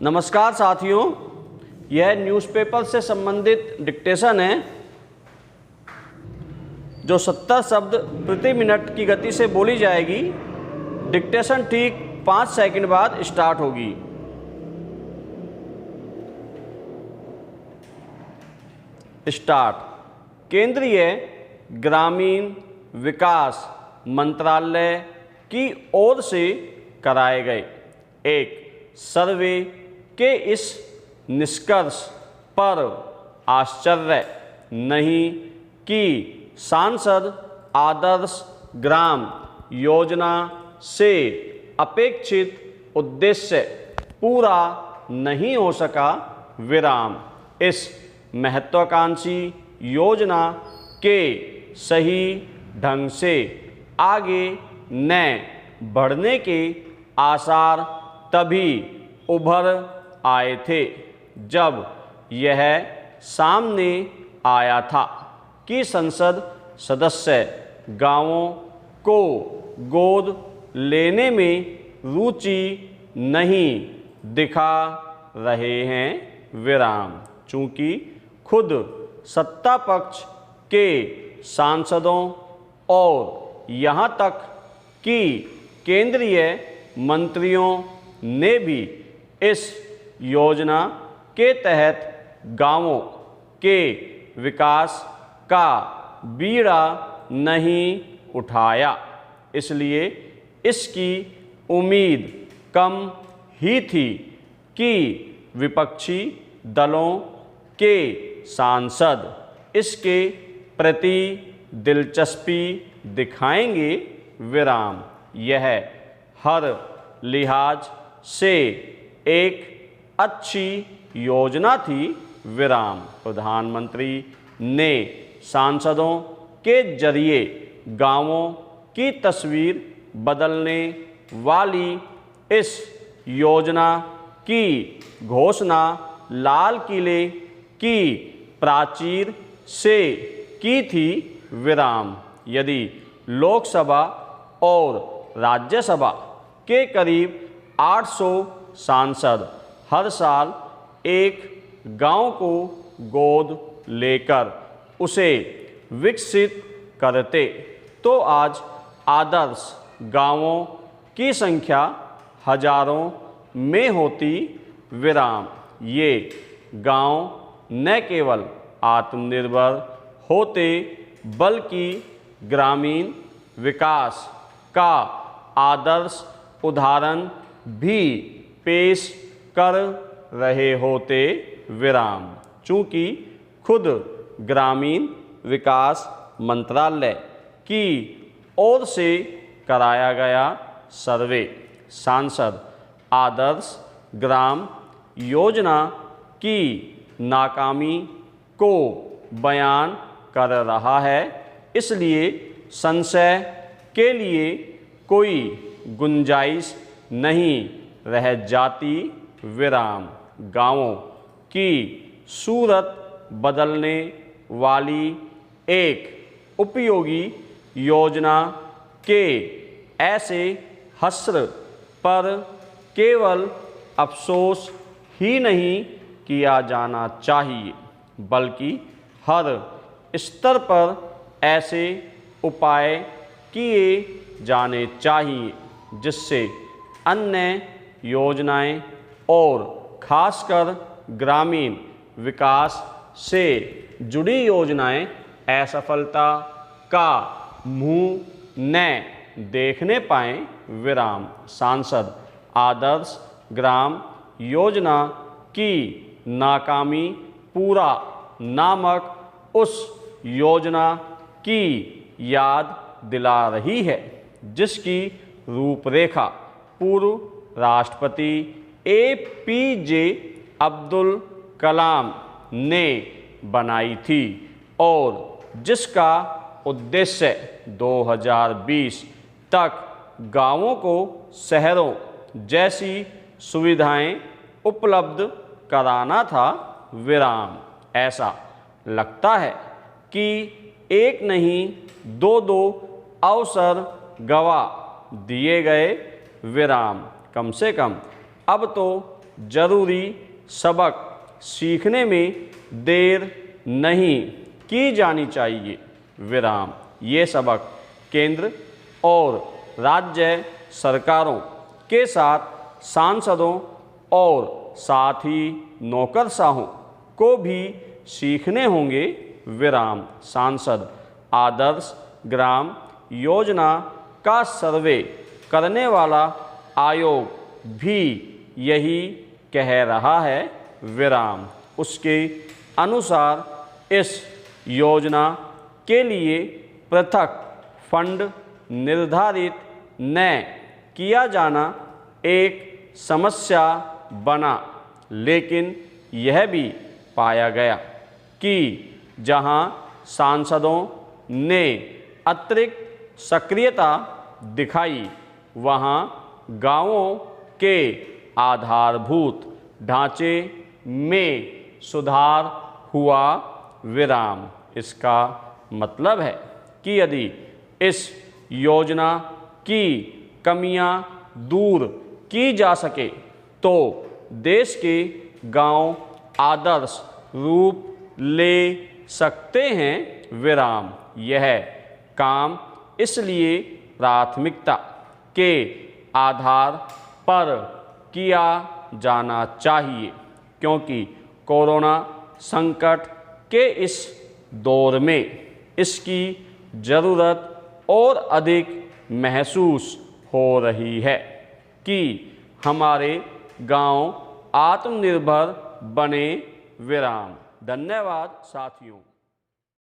नमस्कार साथियों, यह न्यूज़पेपर से संबंधित डिक्टेशन है जो 70 शब्द प्रति मिनट की गति से बोली जाएगी। डिक्टेशन ठीक 5 सेकंड बाद स्टार्ट होगी। स्टार्ट। केंद्रीय ग्रामीण विकास मंत्रालय की ओर से कराए गए एक सर्वे के इस निष्कर्ष पर आश्चर्य नहीं कि सांसद आदर्श ग्राम योजना से अपेक्षित उद्देश्य पूरा नहीं हो सका। विराम। इस महत्वाकांक्षी योजना के सही ढंग से आगे न बढ़ने के आसार तभी उभर आए थे जब यह सामने आया था कि संसद सदस्य गांवों को गोद लेने में रुचि नहीं दिखा रहे हैं। विराम। चूँकि खुद सत्ता पक्ष के सांसदों और यहाँ तक कि केंद्रीय मंत्रियों ने भी इस योजना के तहत गांवों के विकास का बीड़ा नहीं उठाया, इसलिए इसकी उम्मीद कम ही थी कि विपक्षी दलों के सांसद इसके प्रति दिलचस्पी दिखाएंगे। विराम। यह हर लिहाज से एक अच्छी योजना थी। विराम। प्रधानमंत्री ने सांसदों के जरिए गांवों की तस्वीर बदलने वाली इस योजना की घोषणा लाल किले की प्राचीर से की थी। विराम। यदि लोकसभा और राज्यसभा के करीब 800 सांसद हर साल एक गांव को गोद लेकर उसे विकसित करते तो आज आदर्श गांवों की संख्या हजारों में होती। विराम। ये गांव न केवल आत्मनिर्भर होते बल्कि ग्रामीण विकास का आदर्श उदाहरण भी पेश कर रहे होते। विराम। चूँकि खुद ग्रामीण विकास मंत्रालय की ओर से कराया गया सर्वे सांसद आदर्श ग्राम योजना की नाकामी को बयान कर रहा है, इसलिए संशय के लिए कोई गुंजाइश नहीं रह जाती। विराम। गांवों की सूरत बदलने वाली एक उपयोगी योजना के ऐसे हश्र पर केवल अफसोस ही नहीं किया जाना चाहिए बल्कि हर स्तर पर ऐसे उपाय किए जाने चाहिए जिससे अन्य योजनाएं और खासकर ग्रामीण विकास से जुड़ी योजनाएं असफलता का मुंह न देखने पाएं। विराम। सांसद आदर्श ग्राम योजना की नाकामी पूरा नामक उस योजना की याद दिला रही है जिसकी रूपरेखा पूर्व राष्ट्रपति APJ अब्दुल कलाम ने बनाई थी और जिसका उद्देश्य 2020 तक गांवों को शहरों जैसी सुविधाएं उपलब्ध कराना था। विराम। ऐसा लगता है कि एक नहीं दो अवसर गवा दिए गए। विराम। कम से कम अब तो जरूरी सबक सीखने में देर नहीं की जानी चाहिए, विराम। ये सबक केंद्र और राज्य सरकारों के साथ सांसदों और साथ ही नौकरशाहों को भी सीखने होंगे, विराम। सांसद आदर्श ग्राम योजना का सर्वे करने वाला आयोग भी यही कह रहा है, विराम। उसके अनुसार इस योजना के लिए पृथक फंड निर्धारित न किया जाना एक समस्या बना, लेकिन यह भी पाया गया कि जहां सांसदों ने अतिरिक्त सक्रियता दिखाई, वहां गांवों के आधारभूत ढांचे में सुधार हुआ, विराम। इसका मतलब है कि यदि इस योजना की कमियां दूर की जा सके तो देश के गांव आदर्श रूप ले सकते हैं, विराम। यह काम इसलिए प्राथमिकता के आधार पर किया जाना चाहिए क्योंकि कोरोना संकट के इस दौर में इसकी ज़रूरत और अधिक महसूस हो रही है कि हमारे गांव आत्मनिर्भर बने, विराम। धन्यवाद साथियों।